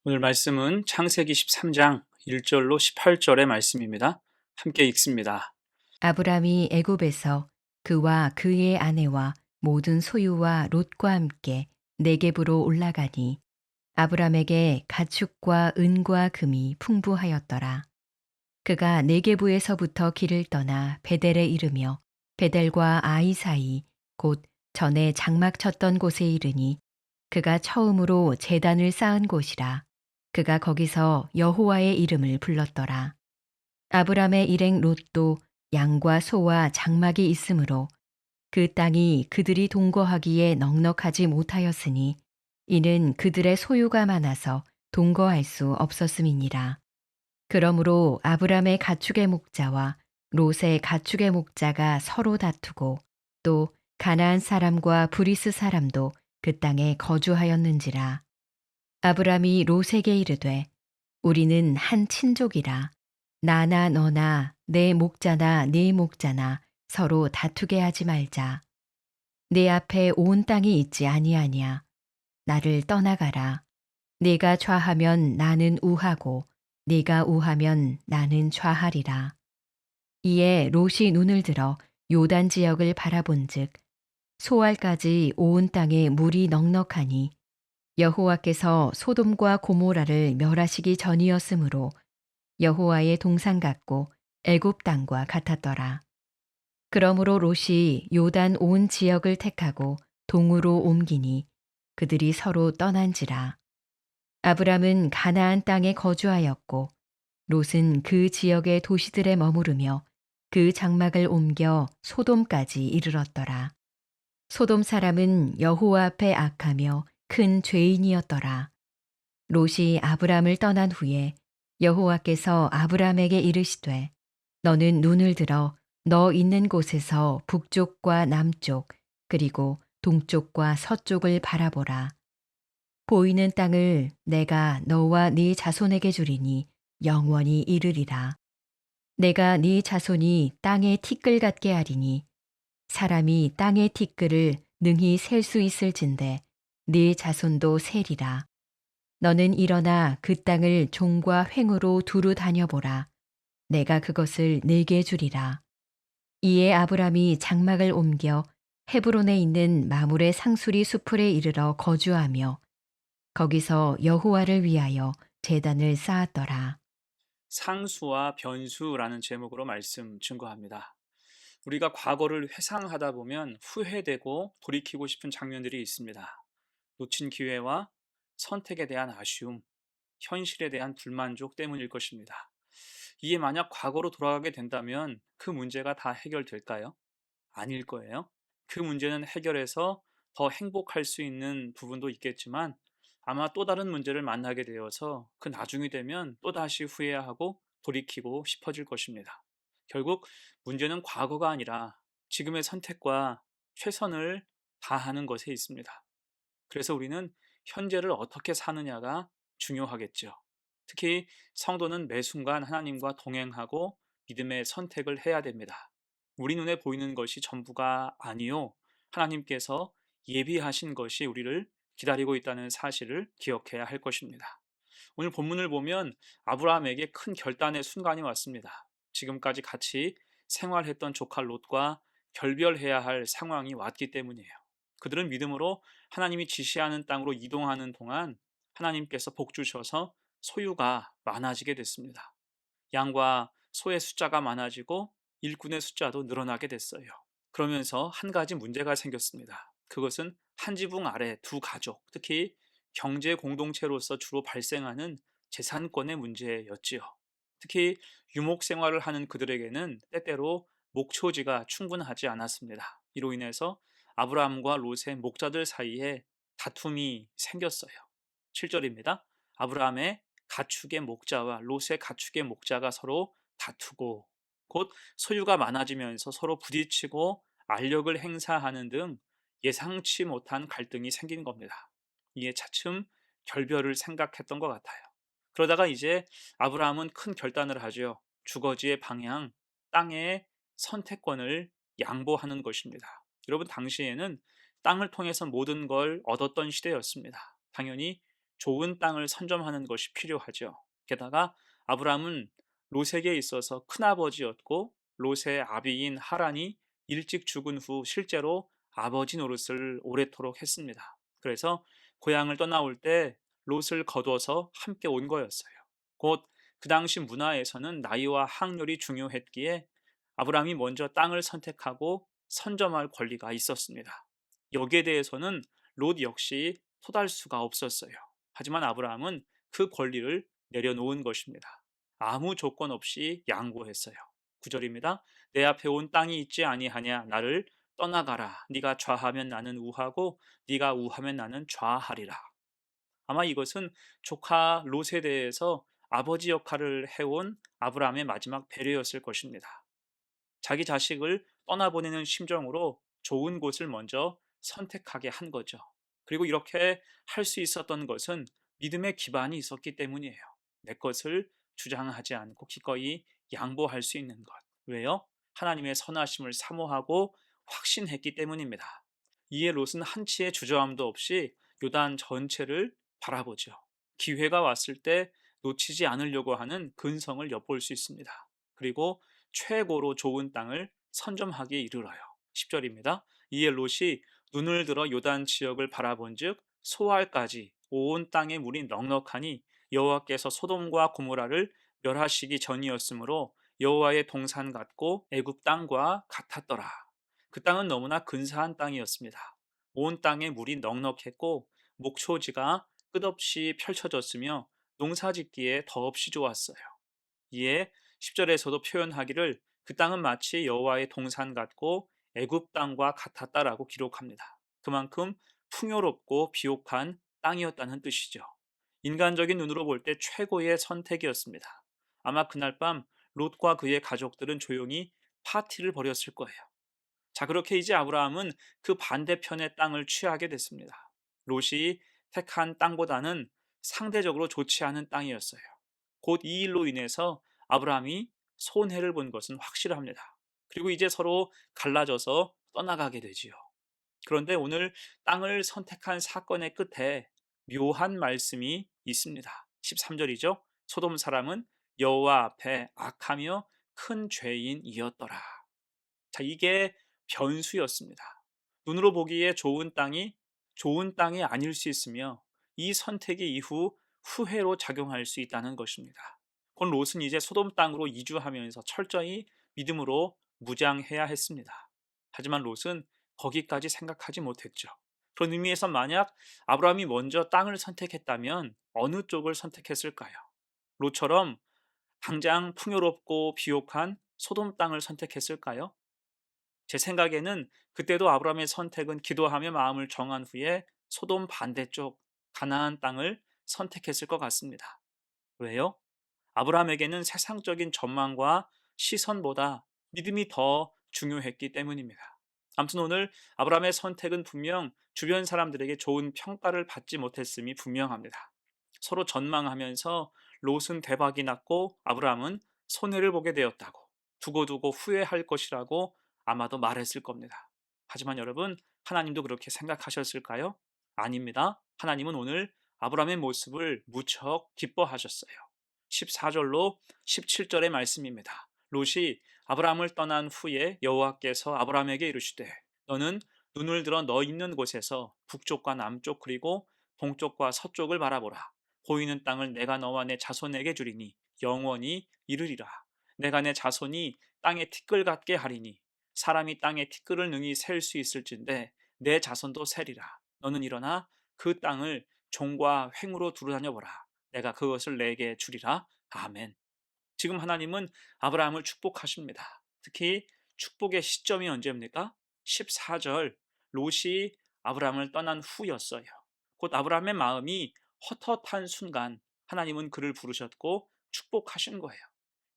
오늘 말씀은 창세기 13장 1절로 18절의 말씀입니다. 함께 읽습니다. 아브람이 애굽에서 그와 그의 아내와 모든 소유와 롯과 함께 네겝으로 올라가니 아브람에게 가축과 은과 금이 풍부하였더라. 그가 네겝에서부터 길을 떠나 베델에 이르며 베델과 아이 사이 곧 전에 장막 쳤던 곳에 이르니 그가 처음으로 제단을 쌓은 곳이라. 그가 거기서 여호와의 이름을 불렀더라. 아브람의 일행 롯도 양과 소와 장막이 있으므로 그 땅이 그들이 동거하기에 넉넉하지 못하였으니 이는 그들의 소유가 많아서 동거할 수 없었음이니라. 그러므로 아브람의 가축의 목자와 롯의 가축의 목자가 서로 다투고 또 가나안 사람과 브리스 사람도 그 땅에 거주하였는지라. 아브람이 롯에게 이르되 우리는 한 친족이라 나나 너나 내 목자나 네 목자나 서로 다투게 하지 말자. 내 앞에 온 땅이 있지 아니하냐. 나를 떠나가라. 네가 좌하면 나는 우하고 네가 우하면 나는 좌하리라. 이에 롯이 눈을 들어 요단 지역을 바라본즉 소알까지 온 땅에 물이 넉넉하니 여호와께서 소돔과 고모라를 멸하시기 전이었으므로 여호와의 동산 같고 애굽 땅과 같았더라. 그러므로 롯이 요단 온 지역을 택하고 동으로 옮기니 그들이 서로 떠난지라. 아브람은 가나안 땅에 거주하였고 롯은 그 지역의 도시들에 머무르며 그 장막을 옮겨 소돔까지 이르렀더라. 소돔 사람은 여호와 앞에 악하며 큰 죄인이었더라. 롯이 아브람을 떠난 후에 여호와께서 아브람에게 이르시되 너는 눈을 들어 너 있는 곳에서 북쪽과 남쪽 그리고 동쪽과 서쪽을 바라보라. 보이는 땅을 내가 너와 네 자손에게 주리니 영원히 이르리라. 내가 네 자손이 땅의 티끌 같게 하리니 사람이 땅의 티끌을 능히 셀 수 있을진데 네 자손도 세리라. 너는 일어나 그 땅을 종과 횡으로 두루 다녀보라. 내가 그것을 네게 주리라. 이에 아브람이 장막을 옮겨 헤브론에 있는 마물의 상수리 수풀에 이르러 거주하며 거기서 여호와를 위하여 제단을 쌓았더라. 상수와 변수라는 제목으로 말씀 증거합니다. 우리가 과거를 회상하다 보면 후회되고 돌이키고 싶은 장면들이 있습니다. 놓친 기회와 선택에 대한 아쉬움, 현실에 대한 불만족 때문일 것입니다. 이게 만약 과거로 돌아가게 된다면 그 문제가 다 해결될까요? 아닐 거예요. 그 문제는 해결해서 더 행복할 수 있는 부분도 있겠지만 아마 또 다른 문제를 만나게 되어서 그 나중이 되면 또다시 후회하고 돌이키고 싶어질 것입니다. 결국 문제는 과거가 아니라 지금의 선택과 최선을 다하는 것에 있습니다. 그래서 우리는 현재를 어떻게 사느냐가 중요하겠죠. 특히 성도는 매 순간 하나님과 동행하고 믿음의 선택을 해야 됩니다. 우리 눈에 보이는 것이 전부가 아니요. 하나님께서 예비하신 것이 우리를 기다리고 있다는 사실을 기억해야 할 것입니다. 오늘 본문을 보면 아브라함에게 큰 결단의 순간이 왔습니다. 지금까지 같이 생활했던 조카 롯과 결별해야 할 상황이 왔기 때문이에요. 그들은 믿음으로 하나님이 지시하는 땅으로 이동하는 동안 하나님께서 복 주셔서 소유가 많아지게 됐습니다. 양과 소의 숫자가 많아지고 일꾼의 숫자도 늘어나게 됐어요. 그러면서 한 가지 문제가 생겼습니다. 그것은 한 지붕 아래 두 가족, 특히 경제 공동체로서 주로 발생하는 재산권의 문제였지요. 특히 유목 생활을 하는 그들에게는 때때로 목초지가 충분하지 않았습니다. 이로 인해서 아브라함과 롯의 목자들 사이에 다툼이 생겼어요. 7절입니다. 아브라함의 가축의 목자와 롯의 가축의 목자가 서로 다투고 곧 소유가 많아지면서 서로 부딪히고 알력을 행사하는 등 예상치 못한 갈등이 생긴 겁니다. 이에 차츰 결별을 생각했던 것 같아요. 그러다가 이제 아브라함은 큰 결단을 하죠. 주거지의 방향, 땅의 선택권을 양보하는 것입니다. 여러분, 당시에는 땅을 통해서 모든 걸 얻었던 시대였습니다. 당연히 좋은 땅을 선점하는 것이 필요하죠. 게다가 아브라함은 롯에게 있어서 큰아버지였고 롯의 아비인 하란이 일찍 죽은 후 실제로 아버지 노릇을 오래도록 했습니다. 그래서 고향을 떠나올 때 롯을 거둬서 함께 온 거였어요. 곧 그 당시 문화에서는 나이와 학렬이 중요했기에 아브라함이 먼저 땅을 선택하고 선점할 권리가 있었습니다. 여기에 대해서는 롯 역시 토달 수가 없었어요. 하지만 아브라함은 그 권리를 내려놓은 것입니다. 아무 조건 없이 양보했어요. 9절입니다. 내 앞에 온 땅이 있지 아니하냐 나를 떠나가라. 네가 좌하면 나는 우하고 네가 우하면 나는 좌하리라. 아마 이것은 조카 롯에 대해서 아버지 역할을 해온 아브라함의 마지막 배려였을 것입니다. 자기 자식을 떠나보내는 심정으로 좋은 곳을 먼저 선택하게 한 거죠. 그리고 이렇게 할 수 있었던 것은 믿음의 기반이 있었기 때문이에요. 내 것을 주장하지 않고 기꺼이 양보할 수 있는 것. 왜요? 하나님의 선하심을 사모하고 확신했기 때문입니다. 이에 롯은 한치의 주저함도 없이 요단 전체를 바라보죠. 기회가 왔을 때 놓치지 않으려고 하는 근성을 엿볼 수 있습니다. 그리고 최고로 좋은 땅을 선점하기에 이르러요. 10절입니다. 이에 롯이 눈을 들어 요단 지역을 바라본즉 소알까지 온 땅의 물이 넉넉하니 여호와께서 소돔과 고모라를 멸하시기 전이었으므로 여호와의 동산 같고 애굽 땅과 같았더라. 그 땅은 너무나 근사한 땅이었습니다. 온 땅에 물이 넉넉했고 목초지가 끝없이 펼쳐졌으며 농사짓기에 더없이 좋았어요. 이에 10절에서도 표현하기를 그 땅은 마치 여호와의 동산 같고 애굽 땅과 같았다라고 기록합니다. 그만큼 풍요롭고 비옥한 땅이었다는 뜻이죠. 인간적인 눈으로 볼 때 최고의 선택이었습니다. 아마 그날 밤 롯과 그의 가족들은 조용히 파티를 벌였을 거예요. 자, 그렇게 이제 아브라함은 그 반대편의 땅을 취하게 됐습니다. 롯이 택한 땅보다는 상대적으로 좋지 않은 땅이었어요. 곧 이 일로 인해서 아브라함이 손해를 본 것은 확실합니다. 그리고 이제 서로 갈라져서 떠나가게 되지요. 그런데 오늘 땅을 선택한 사건의 끝에 묘한 말씀이 있습니다. 13절이죠. 소돔 사람은 여호와 앞에 악하며 큰 죄인이었더라. 자, 이게 변수였습니다. 눈으로 보기에 좋은 땅이 아닐 수 있으며 이 선택이 이후 후회로 작용할 수 있다는 것입니다. 곧 롯은 이제 소돔 땅으로 이주하면서 철저히 믿음으로 무장해야 했습니다. 하지만 롯은 거기까지 생각하지 못했죠. 그런 의미에서 만약 아브라함이 먼저 땅을 선택했다면 어느 쪽을 선택했을까요? 롯처럼 당장 풍요롭고 비옥한 소돔 땅을 선택했을까요? 제 생각에는 그때도 아브라함의 선택은 기도하며 마음을 정한 후에 소돔 반대쪽 가나안 땅을 선택했을 것 같습니다. 왜요? 아브라함에게는 세상적인 전망과 시선보다 믿음이 더 중요했기 때문입니다. 아무튼 오늘 아브라함의 선택은 분명 주변 사람들에게 좋은 평가를 받지 못했음이 분명합니다. 서로 전망하면서 롯은 대박이 났고 아브라함은 손해를 보게 되었다고 두고두고 후회할 것이라고 아마도 말했을 겁니다. 하지만 여러분, 하나님도 그렇게 생각하셨을까요? 아닙니다. 하나님은 오늘 아브라함의 모습을 무척 기뻐하셨어요. 14절로 17절의 말씀입니다. 롯이 아브라함을 떠난 후에 여호와께서 아브라함에게 이르시되 너는 눈을 들어 너 있는 곳에서 북쪽과 남쪽 그리고 동쪽과 서쪽을 바라보라. 보이는 땅을 내가 너와 내 자손에게 주리니 영원히 이르리라. 내가 내 자손이 땅에 티끌 같게 하리니 사람이 땅에 티끌을 능히 셀 수 있을진데 내 자손도 세리라. 너는 일어나 그 땅을 종과 횡으로 두루다녀 보라. 내가 그것을 내게 주리라. 아멘. 지금 하나님은 아브라함을 축복하십니다. 특히 축복의 시점이 언제입니까? 14절 롯이 아브라함을 떠난 후였어요. 곧 아브라함의 마음이 헛헛한 순간 하나님은 그를 부르셨고 축복하신 거예요.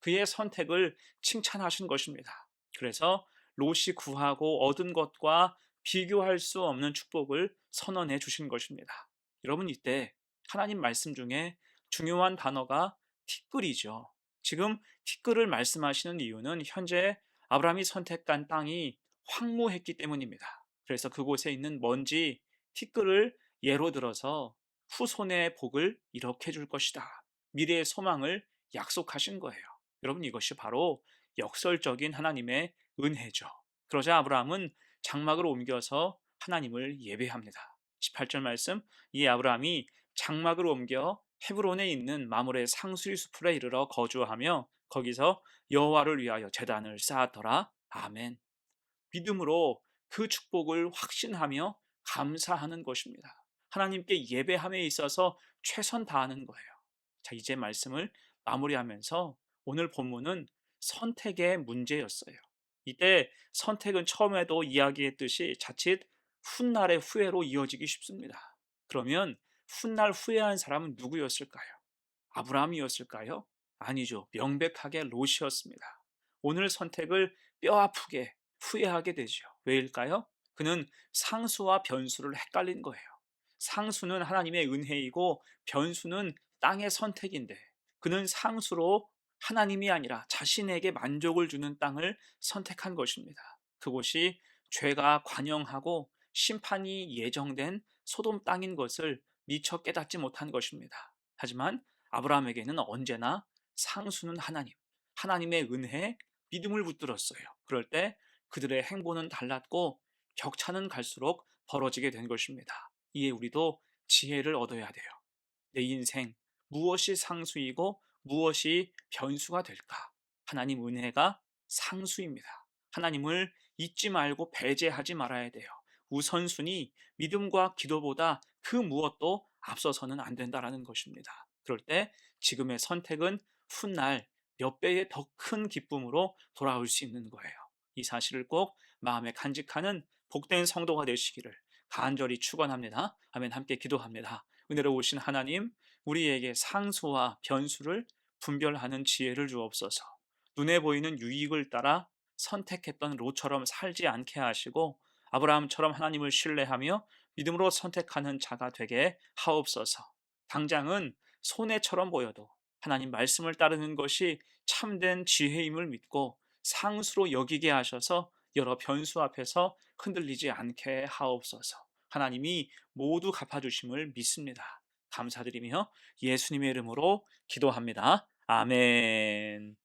그의 선택을 칭찬하신 것입니다. 그래서 롯이 구하고 얻은 것과 비교할 수 없는 축복을 선언해 주신 것입니다. 여러분, 이때 하나님 말씀 중에 중요한 단어가 티끌이죠. 지금 티끌을 말씀하시는 이유는 현재 아브라함이 선택한 땅이 황무했기 때문입니다. 그래서 그곳에 있는 먼지, 티끌을 예로 들어서 후손의 복을 이렇게 줄 것이다. 미래의 소망을 약속하신 거예요. 여러분, 이것이 바로 역설적인 하나님의 은혜죠. 그러자 아브라함은 장막을 옮겨서 하나님을 예배합니다. 18절 말씀, 이 아브라함이 장막을 옮겨 헤브론에 있는 마므레 상수리 수풀에 이르러 거주하며 거기서 여호와를 위하여 제단을 쌓았더라. 아멘. 믿음으로 그 축복을 확신하며 감사하는 것입니다. 하나님께 예배함에 있어서 최선 다하는 거예요. 자, 이제 말씀을 마무리하면서 오늘 본문은 선택의 문제였어요. 이때 선택은 처음에도 이야기했듯이 자칫 훗날의 후회로 이어지기 쉽습니다. 그러면 훗날 후회한 사람은 누구였을까요? 아브라함이었을까요? 아니죠. 명백하게 롯이었습니다. 오늘 선택을 뼈아프게 후회하게 되죠. 왜일까요? 그는 상수와 변수를 헷갈린 거예요. 상수는 하나님의 은혜이고 변수는 땅의 선택인데 그는 상수로 하나님이 아니라 자신에게 만족을 주는 땅을 선택한 것입니다. 그곳이 죄가 관영하고 심판이 예정된 소돔 땅인 것을 미처 깨닫지 못한 것입니다. 하지만 아브라함에게는 언제나 상수는 하나님, 하나님의 은혜에 믿음을 붙들었어요. 그럴 때 그들의 행보는 달랐고 격차는 갈수록 벌어지게 된 것입니다. 이에 우리도 지혜를 얻어야 돼요. 내 인생 무엇이 상수이고 무엇이 변수가 될까? 하나님 은혜가 상수입니다. 하나님을 잊지 말고 배제하지 말아야 돼요. 우선순위 믿음과 기도보다 그 무엇도 앞서서는 안 된다라는 것입니다. 그럴 때 지금의 선택은 훗날 몇 배의 더 큰 기쁨으로 돌아올 수 있는 거예요. 이 사실을 꼭 마음에 간직하는 복된 성도가 되시기를 간절히 축원합니다. 아멘. 함께 기도합니다. 은혜로우신 하나님, 우리에게 상수와 변수를 분별하는 지혜를 주옵소서. 눈에 보이는 유익을 따라 선택했던 롯처럼 살지 않게 하시고 아브라함처럼 하나님을 신뢰하며 믿음으로 선택하는 자가 되게 하옵소서. 당장은 손해처럼 보여도 하나님 말씀을 따르는 것이 참된 지혜임을 믿고 상수로 여기게 하셔서 여러 변수 앞에서 흔들리지 않게 하옵소서. 하나님이 모두 갚아주심을 믿습니다. 감사드리며 예수님의 이름으로 기도합니다. 아멘.